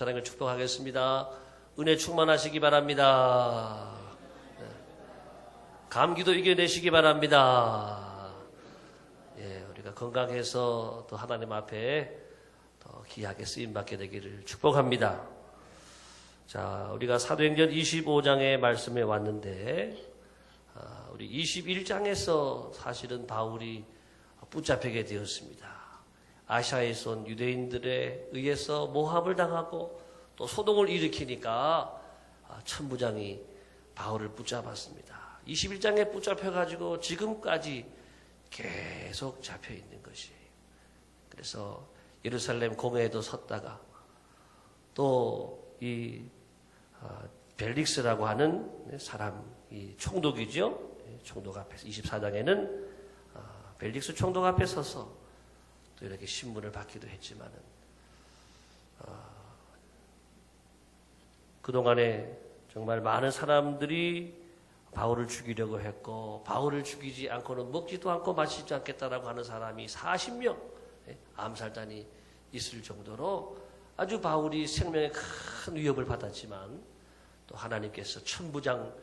사랑을 축복하겠습니다. 은혜 충만하시기 바랍니다. 감기도 이겨내시기 바랍니다. 예, 우리가 건강해서 또 하나님 앞에 더 귀하게 쓰임받게 되기를 축복합니다. 자, 우리가 사도행전 25장의 말씀에 왔는데, 우리 21장에서 사실은 바울이 붙잡히게 되었습니다. 아시아에서 온 유대인들에 의해서 모함을 당하고 또 소동을 일으키니까 천부장이 바울을 붙잡았습니다. 21장에 붙잡혀가지고 지금까지 계속 잡혀 있는 것이에요. 그래서 예루살렘 공회에도 섰다가 또 이 벨릭스라고 하는 사람, 이 총독이죠. 총독 앞에서 24장에는 벨릭스 총독 앞에 서서 또 이렇게 신문을 받기도 했지만은 그동안에 정말 많은 사람들이 바울을 죽이려고 했고, 바울을 죽이지 않고는 먹지도 않고 마시지 않겠다라고 하는 사람이 40명 암살단이 있을 정도로 아주 바울이 생명에 큰 위협을 받았지만 또 하나님께서 천부장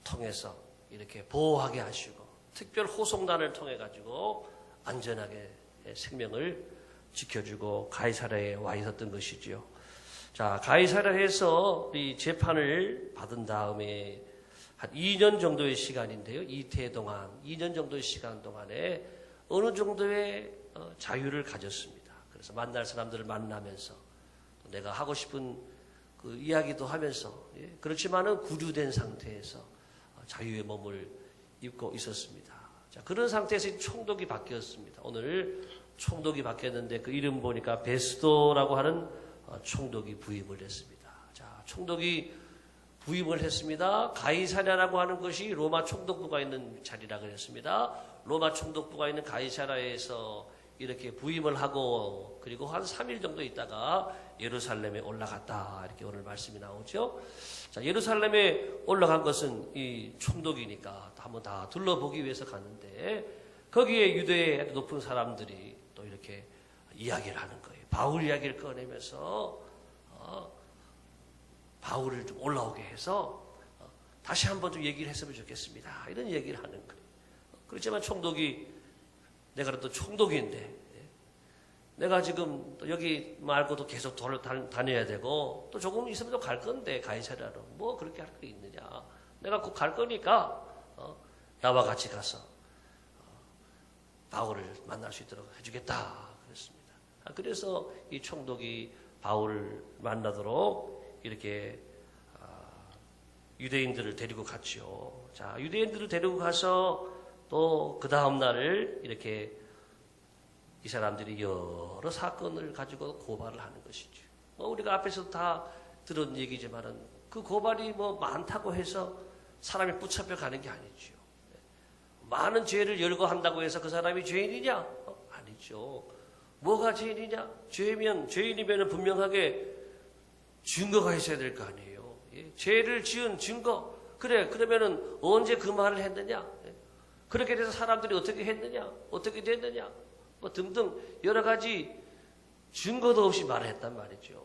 통해서 이렇게 보호하게 하시고 특별 호송단을 통해 가지고 안전하게 생명을 지켜주고 가이사랴에 와 있었던 것이지요. 자, 가이사랴에서 이 재판을 받은 다음에 한 2년 정도의 시간인데요. 이태 동안 2년 정도의 시간 동안에 어느 정도의 자유를 가졌습니다. 그래서 만날 사람들을 만나면서 내가 하고 싶은 그 이야기도 하면서, 그렇지만은 구류된 상태에서 자유의 몸을 입고 있었습니다. 자, 그런 상태에서 총독이 바뀌었습니다. 오늘 총독이 바뀌었는데 그 이름 보니까 베스도라고 하는 총독이 부임을 했습니다. 자, 총독이 부임을 했습니다. 가이사랴라고 하는 것이 로마 총독부가 있는 자리라 그랬습니다. 로마 총독부가 있는 가이사랴에서 이렇게 부임을 하고 그리고 한 3일 정도 있다가 예루살렘에 올라갔다. 이렇게 오늘 말씀이 나오죠. 자, 예루살렘에 올라간 것은 이 총독이니까 한번 다 둘러보기 위해서 갔는데 거기에 유대의 높은 사람들이 또 이렇게 이야기를 하는 거예요. 바울 이야기를 꺼내면서 바울을 좀 올라오게 해서 다시 한번 좀 얘기를 했으면 좋겠습니다. 이런 얘기를 하는 거예요. 그렇지만 총독이 내가 또 총독인데 내가 지금 여기 말고도 계속 다녀야 되고 또 조금 있으면 또 갈 건데 가이사랴로 뭐 그렇게 할 게 있느냐. 내가 꼭 갈 거니까 나와 같이 가서 바울을 만날 수 있도록 해주겠다 그랬습니다. 그래서 이 총독이 바울을 만나도록 이렇게 유대인들을 데리고 갔죠. 자, 유대인들을 데리고 가서 또 그 다음 날을 이렇게 이 사람들이 여러 사건을 가지고 고발을 하는 것이죠. 우리가 앞에서 다 들은 얘기지만은 그 고발이 많다고 해서 사람이 붙잡혀 가는 게 아니죠. 많은 죄를 열거한다고 해서 그 사람이 죄인이냐? 아니죠. 뭐가 죄인이냐? 죄인이면 분명하게 증거가 있어야 될 거 아니에요. 죄를 지은 증거. 그래, 그러면은 언제 그 말을 했느냐? 그렇게 돼서 사람들이 어떻게 했느냐? 어떻게 됐느냐? 등등 여러 가지 증거도 없이 말을 했단 말이죠.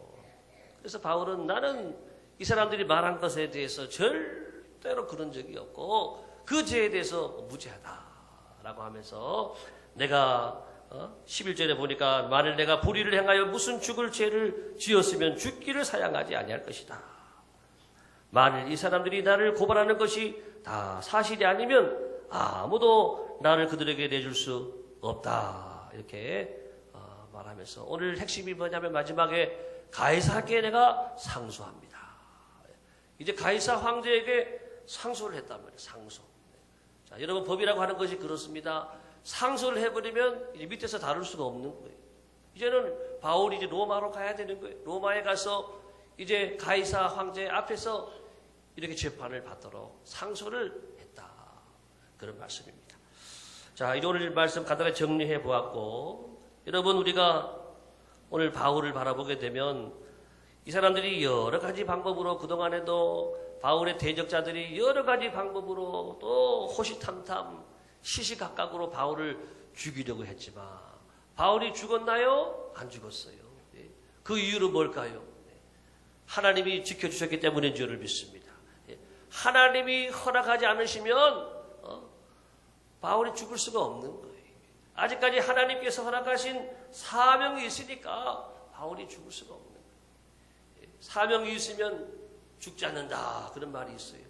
그래서 바울은 나는 이 사람들이 말한 것에 대해서 절대로 그런 적이 없고 그 죄에 대해서 무죄하다라고 하면서 내가 11절에 보니까 만일 내가 불의를 행하여 무슨 죽을 죄를 지었으면 죽기를 사양하지 아니할 것이다. 만일 이 사람들이 나를 고발하는 것이 다 사실이 아니면 아무도 나를 그들에게 내줄 수 없다. 이렇게 말하면서 오늘 핵심이 뭐냐면 마지막에 가이사께 내가 상소합니다. 이제 가이사 황제에게 상소를 했단 말이에요. 상소. 자, 여러분 법이라고 하는 것이 그렇습니다. 상소를 해버리면 이제 밑에서 다룰 수가 없는 거예요. 이제는 바울이 이제 로마로 가야 되는 거예요. 로마에 가서 이제 가이사 황제 앞에서 이렇게 재판을 받도록 상소를 했다. 그런 말씀입니다. 자, 이제 오늘 말씀 간단하게 정리해 보았고, 여러분 우리가 오늘 바울을 바라보게 되면 이 사람들이 여러 가지 방법으로 그동안에도 바울의 대적자들이 여러 가지 방법으로 또 호시탐탐 시시각각으로 바울을 죽이려고 했지만 바울이 죽었나요? 안 죽었어요. 그 이유는 뭘까요? 하나님이 지켜주셨기 때문인 줄을 믿습니다. 하나님이 허락하지 않으시면 바울이 죽을 수가 없는 거예요. 아직까지 하나님께서 허락하신 사명이 있으니까 바울이 죽을 수가 없는 거예요. 사명이 있으면 죽지 않는다, 그런 말이 있어요.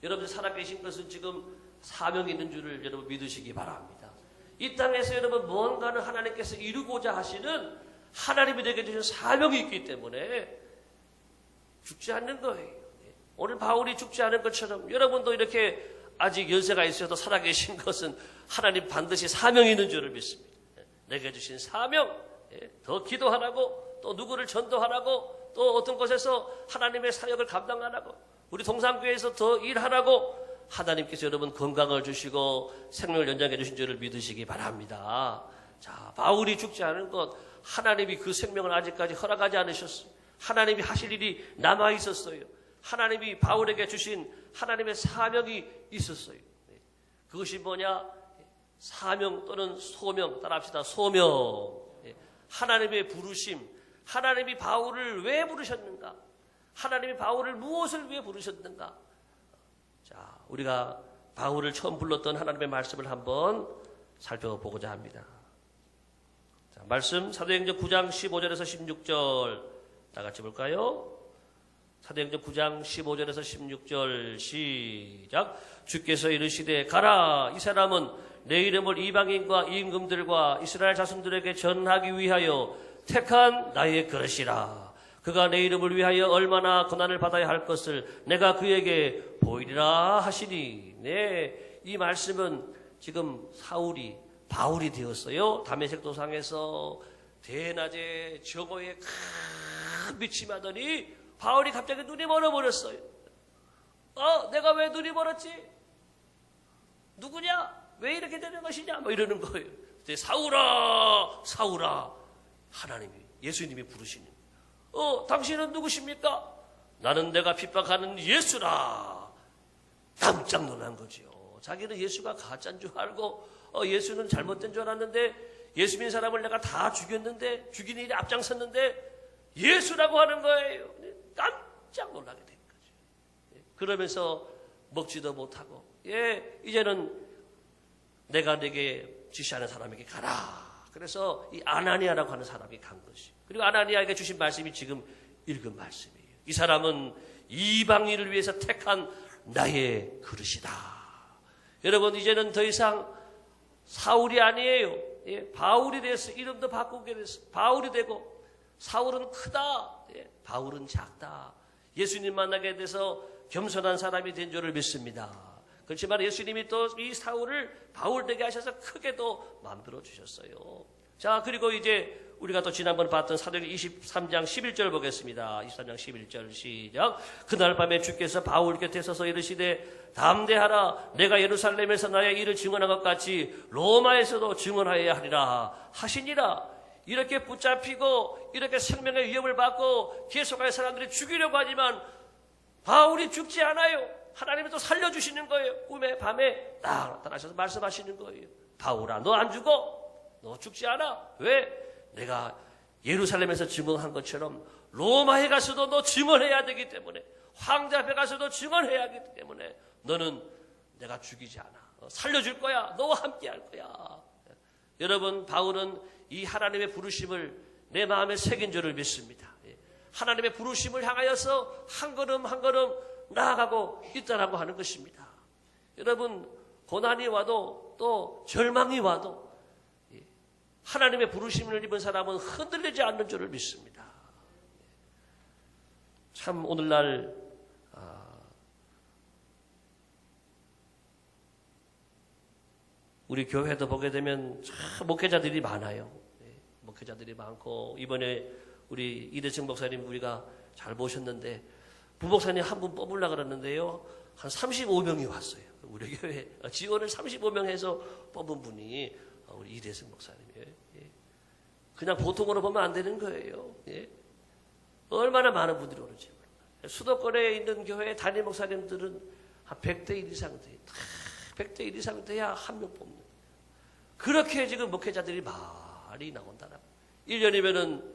여러분들 살아계신 것은 지금 사명이 있는 줄을 여러분 믿으시기 바랍니다. 이 땅에서 여러분 무언가는 하나님께서 이루고자 하시는 하나님이 되게 주신 사명이 있기 때문에 죽지 않는 거예요. 오늘 바울이 죽지 않은 것처럼 여러분도 이렇게 아직 연세가 있어도 살아계신 것은 하나님 반드시 사명이 있는 줄을 믿습니다. 내게 주신 사명, 더 기도하라고, 또 누구를 전도하라고, 또 어떤 곳에서 하나님의 사역을 감당하라고, 우리 동산교회에서 더 일하라고 하나님께서 여러분 건강을 주시고 생명을 연장해 주신 줄을 믿으시기 바랍니다. 자, 바울이 죽지 않은 것, 하나님이 그 생명을 아직까지 허락하지 않으셨어요. 하나님이 하실 일이 남아 있었어요. 하나님이 바울에게 주신 하나님의 사명이 있었어요. 그것이 뭐냐? 사명 또는 소명, 따라합시다. 소명. 하나님의 부르심. 하나님이 바울을 왜 부르셨는가? 하나님이 바울을 무엇을 위해 부르셨는가? 자, 우리가 바울을 처음 불렀던 하나님의 말씀을 한번 살펴보고자 합니다. 자, 말씀 사도행전 9장 15절에서 16절 다 같이 볼까요? 사도행전 9장 15절에서 16절 시작. 주께서 이르시되 가라, 이 사람은 내 이름을 이방인과 임금들과 이스라엘 자손들에게 전하기 위하여 택한 나의 그릇이라. 그가 내 이름을 위하여 얼마나 고난을 받아야 할 것을 내가 그에게 보이리라 하시니. 네, 이 말씀은 지금 사울이 바울이 되었어요. 다메섹 도상에서 대낮에 정오에 큰 빛이 나더니 바울이 갑자기 눈이 멀어버렸어요. 내가 왜 눈이 멀었지? 누구냐? 왜 이렇게 되는 것이냐? 뭐 이러는 거예요. 사울아, 사울아. 하나님이, 예수님이 부르시는. 당신은 누구십니까? 나는 내가 핍박하는 예수라. 깜짝 놀란 거지요. 자기는 예수가 가짜인 줄 알고, 예수는 잘못된 줄 알았는데, 예수 믿는 사람을 내가 다 죽였는데, 죽이는 일에 앞장섰는데, 예수라고 하는 거예요. 깜짝 놀라게 된 거죠. 그러면서 먹지도 못하고, 이제는 내가 내게 지시하는 사람에게 가라. 그래서 이 아나니아라고 하는 사람이 간 것이. 그리고 아나니아에게 주신 말씀이 지금 읽은 말씀이에요. 이 사람은 이방인을 위해서 택한 나의 그릇이다. 여러분, 이제는 더 이상 사울이 아니에요. 바울이 됐어. 이름도 바꾸게 됐어. 바울이 되고, 사울은 크다. 바울은 작다. 예수님 만나게 돼서 겸손한 사람이 된 줄을 믿습니다. 그렇지만 예수님이 또 이 사울을 바울 되게 하셔서 크게도 만들어 주셨어요. 자, 그리고 이제 우리가 또 지난번 봤던 사도행전 23장 11절 보겠습니다. 23장 11절 시작. 그날 밤에 주께서 바울 곁에 서서 이르시되 담대하라. 내가 예루살렘에서 나의 일을 증언한 것 같이 로마에서도 증언하여야 하리라 하시니라. 이렇게 붙잡히고 이렇게 생명의 위협을 받고 계속할 사람들이 죽이려고 하지만 바울이 죽지 않아요. 하나님이 또 살려주시는 거예요. 꿈에 밤에 딱 나타나셔서 말씀하시는 거예요. 바울아, 너 안 죽어? 너 죽지 않아? 왜? 내가 예루살렘에서 증언한 것처럼 로마에 가서도 너 증언해야 되기 때문에, 황제 앞에 가서도 증언해야 하기 때문에 너는 내가 죽이지 않아. 살려줄 거야. 너와 함께 할 거야. 여러분, 바울은 이 하나님의 부르심을 내 마음에 새긴 줄을 믿습니다. 하나님의 부르심을 향하여서 한 걸음 한 걸음 나아가고 있다라고 하는 것입니다. 여러분, 고난이 와도 또 절망이 와도 하나님의 부르심을 입은 사람은 흔들리지 않는 줄을 믿습니다. 참 오늘날 우리 교회도 보게 되면 참 목회자들이 많아요. 목회자들이 많고, 이번에 우리 이대승 목사님 우리가 잘 모셨는데 부목사님 한 분 뽑으려고 그러는데요, 한 35명이 왔어요. 우리 교회 지원을 35명 해서 뽑은 분이 우리 이대승 목사님이에요. 그냥 보통으로 보면 안 되는 거예요. 얼마나 많은 분들이 오는지. 수도권에 있는 교회 담임 목사님들은 한 100대 1 이상 돼요. 100대 1 이상 돼야 한 명 뽑는. 그렇게 지금 목회자들이 많이 나온다라고. 1년이면은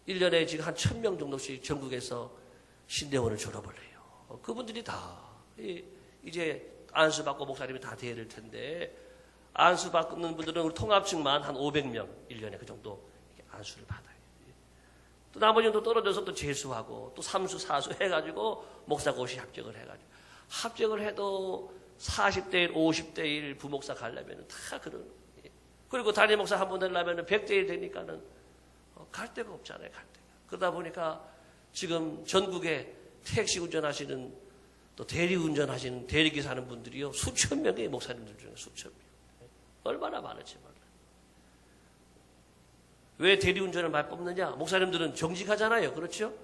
1년에 지금 한 1000명 정도씩 전국에서 신대원을 졸업을 해요. 그분들이 다 이제 안수받고 목사님이 다 돼야 될 텐데, 안수받는 분들은 우리 통합증만 한 500명 1년에 그 정도 안수를 받아요. 또 나머지는 또 떨어져서 또 재수하고 또 3수 4수 해가지고 목사고시 합격을 해가지고, 합격을 해도 40대 1 50대 1 부목사 가려면 다 그런. 그리고 담임 목사 한 분 되려면 100대 1 되니까는 갈 데가 없잖아요. 갈 데가. 그러다 보니까 지금 전국에 택시 운전하시는, 또 대리 운전하시는 대리기사 하는 분들이요, 수천 명의 목사님들 중에 수천 명. 얼마나 많을지 몰라요. 왜 대리 운전을 많이 뽑느냐? 목사님들은 정직하잖아요. 그렇죠?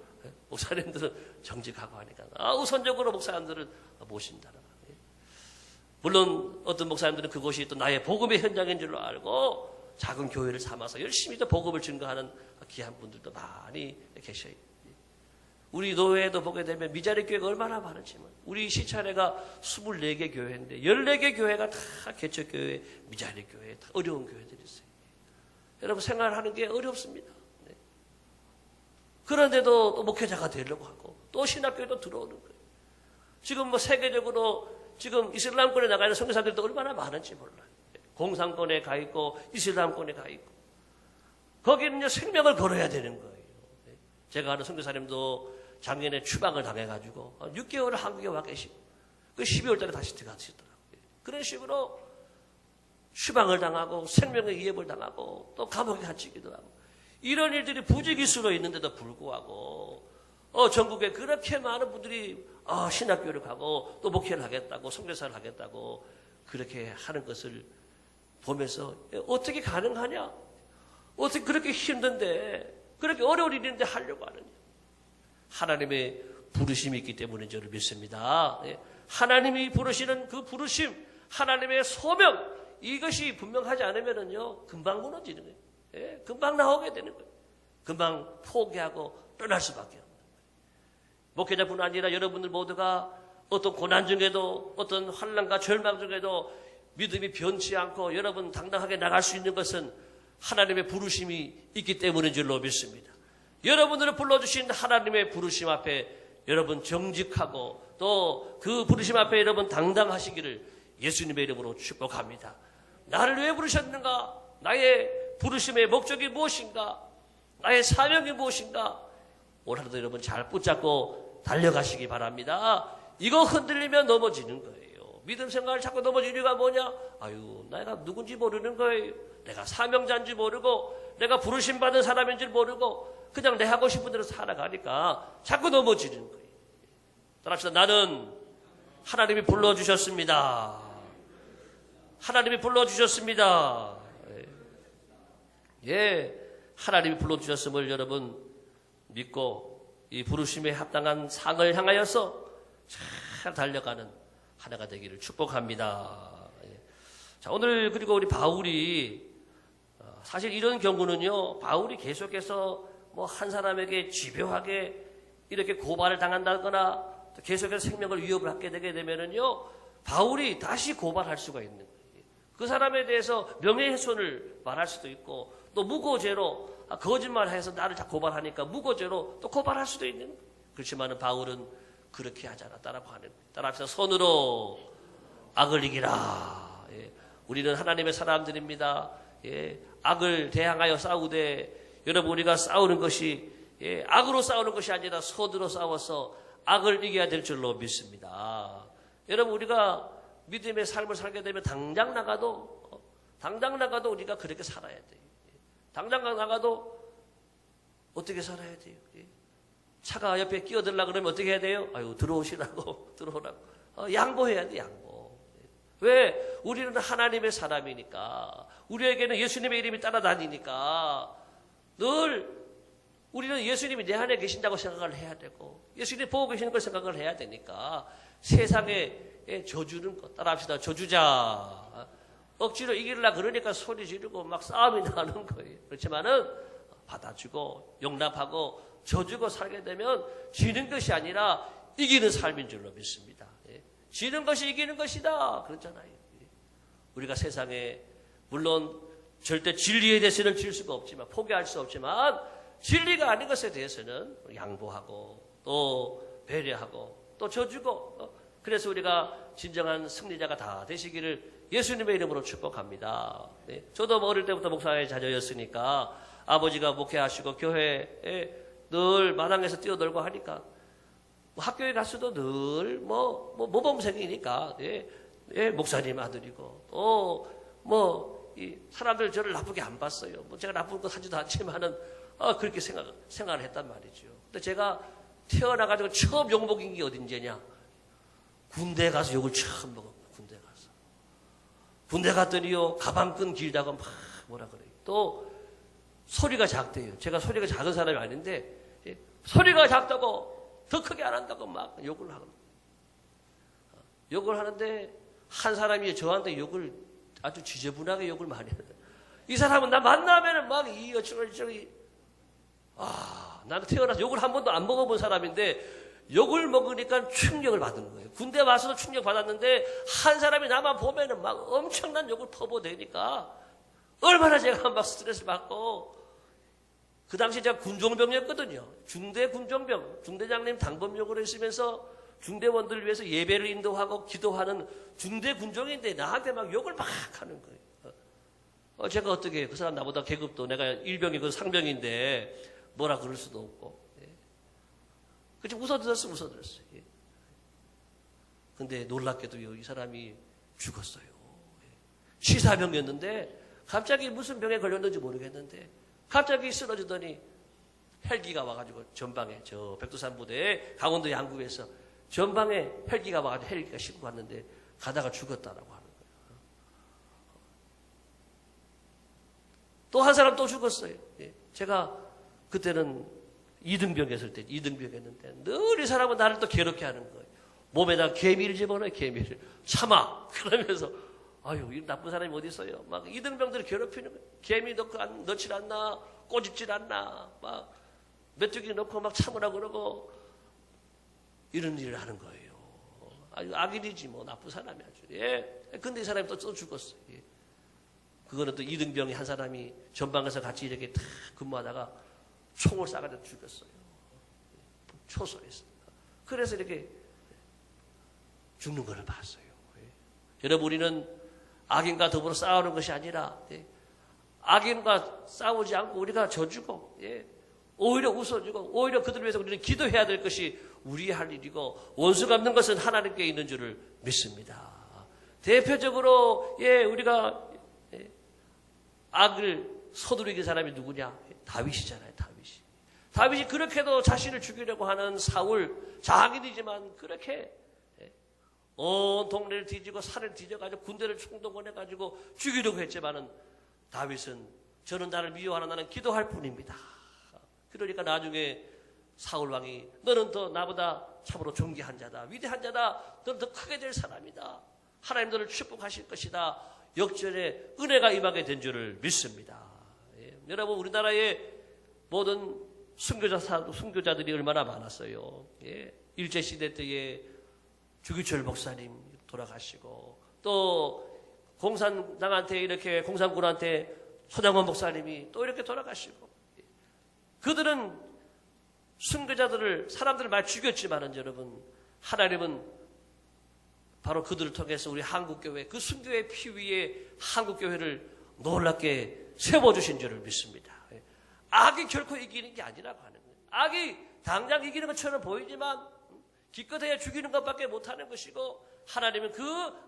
목사님들은 정직하고 하니까 우선적으로 목사님들은 모신다는 거예요. 물론 어떤 목사님들은 그곳이 또 나의 복음의 현장인 줄로 알고 작은 교회를 삼아서 열심히 또 복음을 증거하는 귀한 분들도 많이 계셔요. 우리 노회에도 보게 되면 미자리 교회가 얼마나 많은지, 우리 시찰회가 24개 교회인데 14개 교회가 다 개척교회, 미자리 교회, 다 어려운 교회들이 있어요. 여러분 생활하는 게 어렵습니다. 네. 그런데도 또 목회자가 되려고 하고 또 신학교에도 들어오는 거예요. 지금 뭐 세계적으로 지금 이슬람권에 나가 있는 선교사들도 얼마나 많은지 몰라요. 공산권에 가 있고 이슬람권에 가 있고, 거기는 생명을 걸어야 되는 거예요. 제가 아는 선교사님도 작년에 추방을 당해가지고 6개월을 한국에 와 계시고 그 12월 달에 다시 들어가시더라고요. 그런 식으로 추방을 당하고 생명의 위협을 당하고 또 감옥에 갇히기도 하고, 이런 일들이 부지기수로 있는데도 불구하고 전국에 그렇게 많은 분들이 신학교를 가고 또 목회를 하겠다고 선교사를 하겠다고 그렇게 하는 것을 보면서 어떻게 가능하냐? 어떻게 그렇게 힘든데, 그렇게 어려운 일인데 하려고 하느냐? 하나님의 부르심이 있기 때문인 줄을 믿습니다. 하나님이 부르시는 그 부르심, 하나님의 소명, 이것이 분명하지 않으면은요, 금방 무너지는 거예요. 금방 나오게 되는 거예요. 금방 포기하고 떠날 수밖에 없는 거예요. 목회자뿐 아니라 여러분들 모두가 어떤 고난 중에도, 어떤 환난과 절망 중에도 믿음이 변치 않고 여러분 당당하게 나갈 수 있는 것은 하나님의 부르심이 있기 때문인 줄로 믿습니다. 여러분들을 불러주신 하나님의 부르심 앞에 여러분 정직하고 또 그 부르심 앞에 여러분 당당하시기를 예수님의 이름으로 축복합니다. 나를 왜 부르셨는가? 나의 부르심의 목적이 무엇인가? 나의 사명이 무엇인가? 오늘도 여러분 잘 붙잡고 달려가시기 바랍니다. 이거 흔들리면 넘어지는 거예요. 믿음 생활을 자꾸 넘어지는 이유가 뭐냐? 내가 누군지 모르는 거예요. 내가 사명자인지 모르고 내가 부르심 받은 사람인지 모르고 그냥 내 하고 싶은 대로 살아가니까 자꾸 넘어지는 거예요. 따라합시다. 나는 하나님이 불러주셨습니다. 하나님이 불러주셨습니다. 하나님이 불러주셨음을 여러분 믿고 이 부르심에 합당한 상을 향하여서 잘 달려가는 하나가 되기를 축복합니다. 자, 오늘 그리고 우리 바울이 사실 이런 경우는요, 바울이 계속해서 뭐 한 사람에게 집요하게 이렇게 고발을 당한다거나 계속해서 생명을 위협을 하게 되게 되면은요, 바울이 다시 고발할 수가 있는 거예요. 그 사람에 대해서 명예훼손을 말할 수도 있고, 또 무고죄로 거짓말해서 나를 다 고발하니까 무고죄로 또 고발할 수도 있는 거예요. 그렇지만은 바울은 그렇게 하지 않았다라고 하는 거예요. 따라합시다. 손으로 악을 이기라. 우리는 하나님의 사람들입니다. 악을 대항하여 싸우되, 여러분 우리가 싸우는 것이 악으로 싸우는 것이 아니라 손으로 싸워서 악을 이겨야 될 줄로 믿습니다. 여러분 우리가 믿음의 삶을 살게 되면 당장 나가도 우리가 그렇게 살아야 돼요. 당장 나가도 어떻게 살아야 돼요? 차가 옆에 끼어들라 그러면 어떻게 해야 돼요? 들어오시라고 들어오라고 양보해야 돼. 양보. 왜? 우리는 하나님의 사람이니까, 우리에게는 예수님의 이름이 따라다니니까 늘 우리는 예수님이 내 안에 계신다고 생각을 해야 되고, 예수님이 보고 계시는 걸 생각을 해야 되니까 세상에 저주는 것, 따라합시다. 저주자. 억지로 이기려고 그러니까 소리 지르고 막 싸움이 나는 거예요. 그렇지만은 받아주고 용납하고 저주고 살게 되면 지는 것이 아니라 이기는 삶인 줄로 믿습니다. 지는 것이 이기는 것이다 그렇잖아요. 우리가 세상에 물론 절대 진리에 대해서는 질 수가 없지만, 포기할 수 없지만, 진리가 아닌 것에 대해서는 양보하고 또 배려하고 또 져주고 그래서 우리가 진정한 승리자가 다 되시기를 예수님의 이름으로 축복합니다. 네. 저도 어릴 때부터 목사의 자녀였으니까 아버지가 목회하시고 교회에 늘 마당에서 뛰어놀고 하니까 학교에 갔어도 늘 모범생이니까 예, 목사님 아들이고 이 사람들 저를 나쁘게 안 봤어요. 제가 나쁜 거 하지도 않지만은 그렇게 생각을 했단 말이죠. 근데 제가 태어나가지고 처음 욕 먹인 게 어딘지냐? 군대 가서 욕을 처음 먹었고 군대 갔더니요 가방끈 길다고 막 뭐라 그래요. 또 소리가 작대요. 제가 소리가 작은 사람이 아닌데 소리가 작다고 더 크게 안 한다고 막 욕을 하는데 한 사람이 저한테 욕을 아주 지저분하게 욕을 많이 해요. 이 사람은 나 만나면은 막 저기 나는 태어나서 욕을 한 번도 안 먹어본 사람인데 욕을 먹으니까 충격을 받은 거예요. 군대 와서도 충격 받았는데 한 사람이 나만 보면은 막 엄청난 욕을 퍼부어대니까 얼마나 제가 막 스트레스 받고 그 당시 제가 군종병이었거든요. 중대 군종병, 중대장님 당번역으로 있으면서 중대원들을 위해서 예배를 인도하고 기도하는 중대 군종인데 나한테 막 욕을 막 하는 거예요. 제가 어떻게 그 사람 나보다 계급도 내가 일병이 그 상병인데 뭐라 그럴 수도 없고. 그치 웃어들었어요. 근데 놀랍게도요 이 사람이 죽었어요. 시사병이었는데 갑자기 무슨 병에 걸렸는지 모르겠는데 갑자기 쓰러지더니 헬기가 와가지고 전방에 저 백두산 부대에 강원도 양구에서 전방에 헬기가 와가지고 헬기가 싣고 갔는데 가다가 죽었다라고 하는 거예요. 또 한 사람 또 죽었어요. 제가 그때는 2등병이었을 때 2등병이었는데 늘 이 사람은 나를 또 괴롭게 하는 거예요. 몸에다 개미를 집어넣어요. 개미를 참아 그러면서 아유 이 나쁜 사람이 어디 있어요. 막 2등병들을 괴롭히는 거예요. 개미 넣질 않나 꼬집질 않나 막 메뚜기 넣고 막 참으라 그러고 이런 일을 하는 거예요. 아주 악인이지 뭐 나쁜 사람이 아주. 근데 이 사람이 또 죽었어요. 그거는 또 2등병이 한 사람이 전방에서 같이 이렇게 탁 근무하다가 총을 쏴가지고 죽였어요. 초소에서. 그래서 이렇게 죽는 것을 봤어요. 여러분 우리는 악인과 더불어 싸우는 것이 아니라 악인과 싸우지 않고 우리가 져주고 오히려 웃어주고 오히려 그들을 위해서 우리는 기도해야 될 것이 우리의 할 일이고 원수 갚는 것은 하나님께 있는 줄을 믿습니다. 대표적으로 우리가 악을 서두르게 사람이 누구냐? 다윗이잖아요. 다윗이 그렇게도 자신을 죽이려고 하는 사울 장인이지만 그렇게 온 동네를 뒤지고 산을 뒤져가지고 군대를 총동원해가지고 죽이려고 했지만은 다윗은 저는 나를 미워하는 나는 기도할 뿐입니다. 그러니까 나중에 사울 왕이 너는 더 나보다 참으로 존귀한 자다. 위대한 자다. 너는 더 크게 될 사람이다. 하나님 너를 축복하실 것이다. 역전에 은혜가 임하게 된 줄을 믿습니다. 여러분 우리나라의 모든 순교자들이 얼마나 많았어요. 일제시대 때에 주기철 목사님 돌아가시고 또 공산당한테 이렇게 공산군한테 서장원 목사님이 또 이렇게 돌아가시고 그들은 순교자들을 사람들을 많이 죽였지만은 여러분 하나님은 바로 그들을 통해서 우리 한국교회 그 순교의 피 위에 한국교회를 놀랍게 세워주신 줄을 믿습니다. 악이 결코 이기는 게 아니라고 하는 거예요. 악이 당장 이기는 것처럼 보이지만 기껏해야 죽이는 것밖에 못하는 것이고 하나님은 그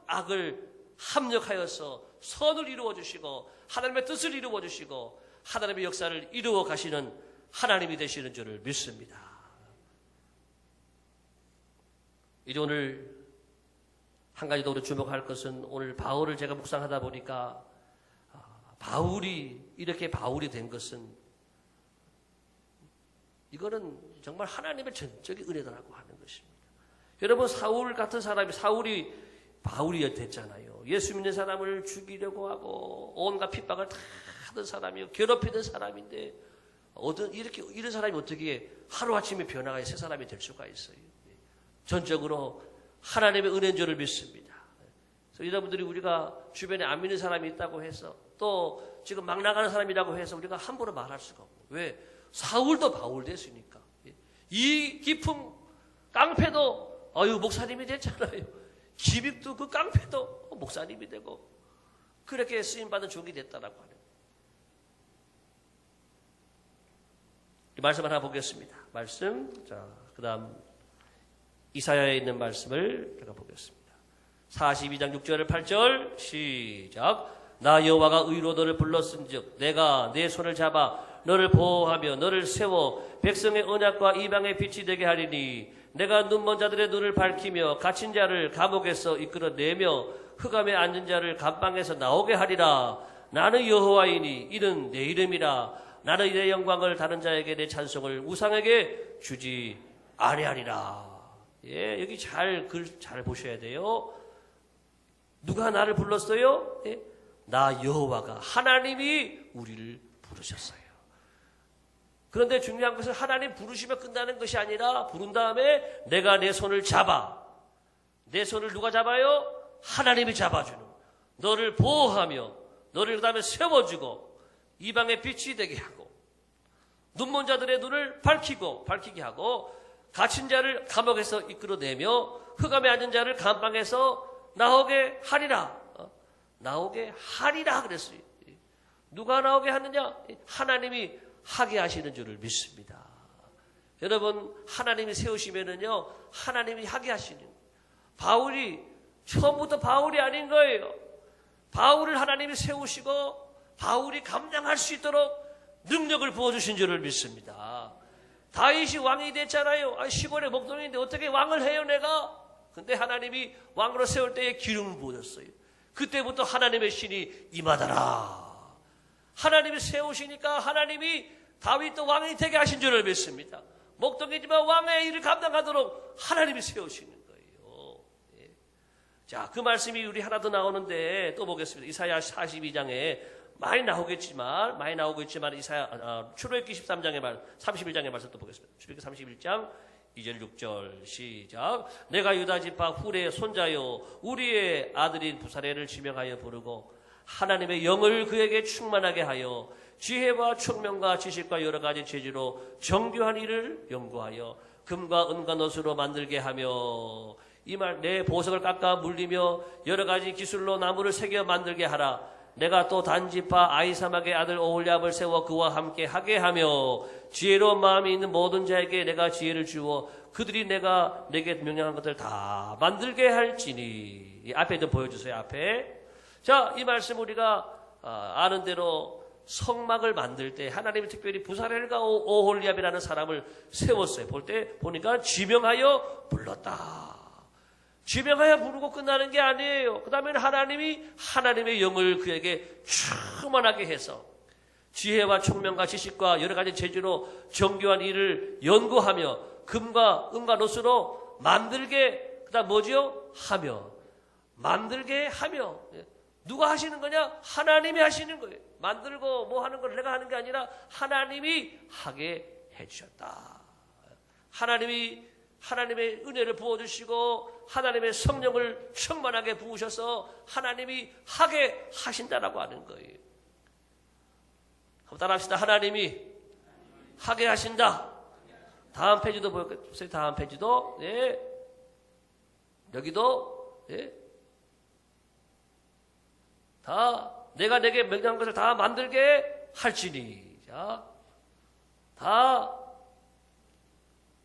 악을 합력하여서 선을 이루어 주시고 하나님의 뜻을 이루어 주시고 하나님의 역사를 이루어 가시는 하나님이 되시는 줄을 믿습니다. 이제 오늘 한 가지 더 우리 주목할 것은 오늘 바울을 제가 묵상하다 보니까 바울이 이렇게 바울이 된 것은 이거는 정말 하나님의 전적인 은혜다라고 하는 것입니다. 여러분 사울 같은 사람이 사울이 바울이 됐잖아요. 예수 믿는 사람을 죽이려고 하고 온갖 핍박을 다 하던 사람이요. 괴롭히던 사람인데 이런 사람이 어떻게 하루아침에 변화가 새 사람이 될 수가 있어요. 전적으로 하나님의 은혜인 줄을 믿습니다. 그래서 여러분들이 우리가 주변에 안 믿는 사람이 있다고 해서 또 지금 막 나가는 사람이라고 해서 우리가 함부로 말할 수가 없고 왜? 사울도 바울 됐으니까. 이 깊은 깡패도 목사님이 됐잖아요. 기빅도 그 깡패도 목사님이 되고 그렇게 쓰임받은 종이 됐다라고 하는. 이 말씀 하나 보겠습니다. 말씀. 자, 그 다음 이사야에 있는 말씀을 제가 보겠습니다. 42장 6절 8절 시작. 나 여호와가 의로 너를 불렀은즉 내가 내 손을 잡아 너를 보호하며 너를 세워 백성의 언약과 이방의 빛이 되게 하리니 내가 눈먼 자들의 눈을 밝히며 갇힌 자를 감옥에서 이끌어내며 흑암에 앉은 자를 감방에서 나오게 하리라. 나는 여호와이니 이는 내 이름이라. 나는 내 영광을 다른 자에게 내 찬송을 우상에게 주지 아니하리라. 예, 여기 글 잘 보셔야 돼요. 누가 나를 불렀어요? 예? 나 여호와가 하나님이 우리를 부르셨어요. 그런데 중요한 것은 하나님 부르시면 끝나는 것이 아니라 부른 다음에 내가 내 손을 잡아. 내 손을 누가 잡아요? 하나님이 잡아주는. 너를 보호하며 너를 그 다음에 세워주고 이방의 빛이 되게 하고 눈먼 자들의 눈을 밝히게 하고 갇힌 자를 감옥에서 이끌어내며 흑암에 앉은 자를 감방에서 나오게 하리라. 나오게 하리라 그랬어요. 누가 나오게 하느냐? 하나님이 하게 하시는 줄을 믿습니다. 여러분 하나님이 세우시면은요 하나님이 하게 하시는. 바울이 처음부터 바울이 아닌 거예요. 바울을 하나님이 세우시고 바울이 감당할 수 있도록 능력을 부어주신 줄을 믿습니다. 다윗이 왕이 됐잖아요. 시골의 목동인데 어떻게 왕을 해요 내가? 근데 하나님이 왕으로 세울 때에 기름을 부어줬어요. 그때부터 하나님의 신이 임하더라. 하나님이 세우시니까 하나님이 다윗도 왕이 되게 하신 줄을 믿습니다. 목동이지만 왕의 일을 감당하도록 하나님이 세우시는 거예요. 예. 자, 그 말씀이 우리 하나 더 나오는데 또 보겠습니다. 이사야 42장에 많이 나오겠지만 출애굽기 13장의 31장의 말씀 또 보겠습니다. 출애굽기 31장 2절 6절 시작. 내가 유다 지파 훌의 손자요 우리의 아들인 부사레를 지명하여 부르고 하나님의 영을 그에게 충만하게 하여 지혜와 총명과 지식과 여러 가지 재주로 정교한 일을 연구하여 금과 은과 놋으로 만들게 하며 이 말 내 보석을 깎아 물리며 여러 가지 기술로 나무를 새겨 만들게 하라. 내가 또 단지파 아히사막의 아들 오홀리압을 세워 그와 함께 하게 하며 지혜로운 마음이 있는 모든 자에게 내가 지혜를 주어 그들이 내가 내게 명령한 것들 다 만들게 할지니. 이 앞에 좀 보여주세요. 앞에. 자, 이 말씀 우리가 아는 대로 성막을 만들 때 하나님이 특별히 부사렐과 오홀리압이라는 사람을 세웠어요. 보니까 지명하여 불렀다. 지명하여 부르고 끝나는 게 아니에요. 그 다음에는 하나님의 영을 그에게 충만하게 해서 지혜와 총명과 지식과 여러 가지 재주로 정교한 일을 연구하며 금과 은과 놋으로 만들게, 그 다음 뭐지요? 만들게 하며. 누가 하시는 거냐? 하나님이 하시는 거예요. 만들고 뭐 하는 걸 내가 하는 게 아니라 하나님이 하게 해주셨다. 하나님의 은혜를 부어주시고 하나님의 성령을 충만하게 부으셔서 하나님이 하게 하신다라고 하는 거예요. 한번 따라합시다. 하나님이 하게 하신다. 다음 페이지도 보세요. 다음 페이지도. 네. 여기도. 네. 다 내가 내게 명령한 것을 다 만들게 할지니. 자, 다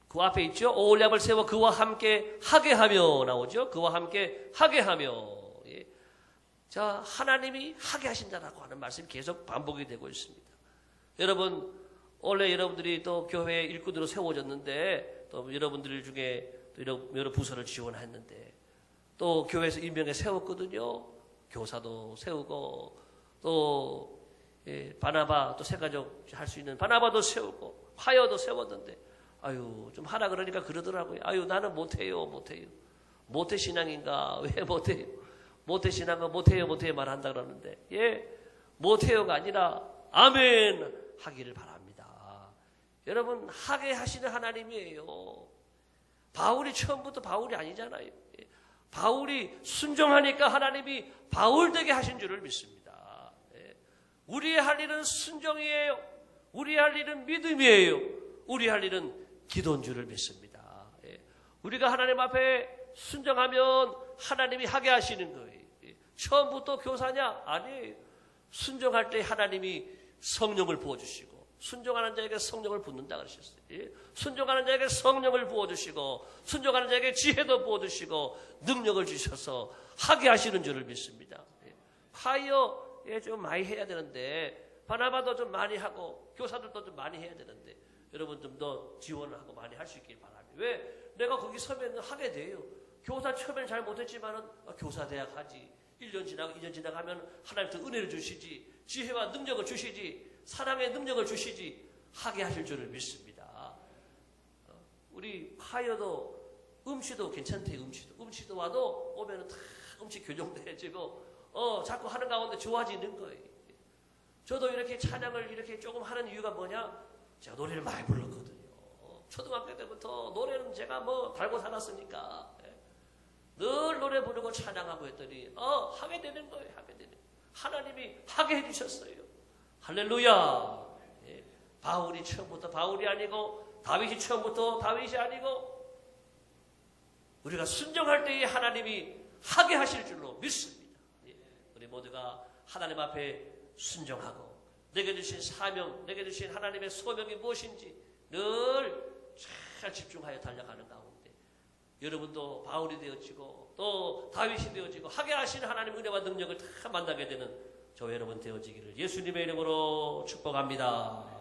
그 앞에 있죠. 오홀리압을 세워 그와 함께 하게 하며 나오죠. 그와 함께 하게 하며. 예. 자, 하나님이 하게 하신다라고 하는 말씀이 계속 반복이 되고 있습니다. 여러분, 원래 여러분들이 또 교회 일꾼으로 세워졌는데 또 여러분들 중에 또 여러 부서를 지원했는데 또 교회에서 임명에 세웠거든요. 교사도 세우고 또 바나바 또 새가족 할 수 있는 바나바도 세우고 화여도 세웠는데 좀 하라 그러니까 그러더라고요. 나는 못해요. 모태 신앙인가? 왜 못해요? 모태 신앙은 못해요 말한다 그러는데, 못해요가 아니라 아멘 하기를 바랍니다. 여러분, 하게 하시는 하나님이에요. 바울이 처음부터 바울이 아니잖아요. 바울이 순종하니까 하나님이 바울 되게 하신 줄을 믿습니다. 우리의 할 일은 순종이에요. 우리 할 일은 믿음이에요. 우리 할 일은 기도인 줄을 믿습니다. 예. 우리가 하나님 앞에 순종하면 하나님이 하게 하시는 거예요. 예. 처음부터 교사냐? 아니에요. 순종할 때 하나님이 성령을 부어주시고 순종하는 자에게 성령을 붓는다 그러셨어요. 예. 순종하는 자에게 성령을 부어주시고 순종하는 자에게 지혜도 부어주시고 능력을 주셔서 하게 하시는 줄을 믿습니다. 예. 파이어에 좀 많이 해야 되는데 바나바도 좀 많이 하고 교사들도 좀 많이 해야 되는데 여러분 좀 더 지원을 하고 많이 할 수 있길 바랍니다. 왜? 내가 거기 서면 하게 돼요. 교사 처음에는 잘 못했지만은 교사 대학 하지. 1년 지나고 2년 지나가면 하나님께서 은혜를 주시지. 지혜와 능력을 주시지. 사랑의 능력을 주시지. 하게 하실 줄을 믿습니다. 우리 파이어도 음치도 괜찮대요. 음치도 와도 오면은 다 음치 교정돼지고 자꾸 하는 가운데 좋아지는 거예요. 저도 이렇게 찬양을 이렇게 조금 하는 이유가 뭐냐? 제가 노래를 많이 불렀거든요. 초등학교 때부터 노래는 제가 뭐 달고 살았으니까 늘 노래 부르고 찬양하고 했더니 하게 되는 거예요. 하게 되는 거예요. 하나님이 하게 해주셨어요. 할렐루야. 예. 바울이 처음부터 바울이 아니고 다윗이 처음부터 다윗이 아니고 우리가 순종할 때에 하나님이 하게 하실 줄로 믿습니다. 예. 우리 모두가 하나님 앞에 순종하고 내게 주신 사명, 내게 주신 하나님의 소명이 무엇인지 늘 잘 집중하여 달려가는 가운데 여러분도 바울이 되어지고 또 다윗이 되어지고 하게 하시는 하나님의 은혜와 능력을 다 만나게 되는 저 여러분 되어지기를 예수님의 이름으로 축복합니다.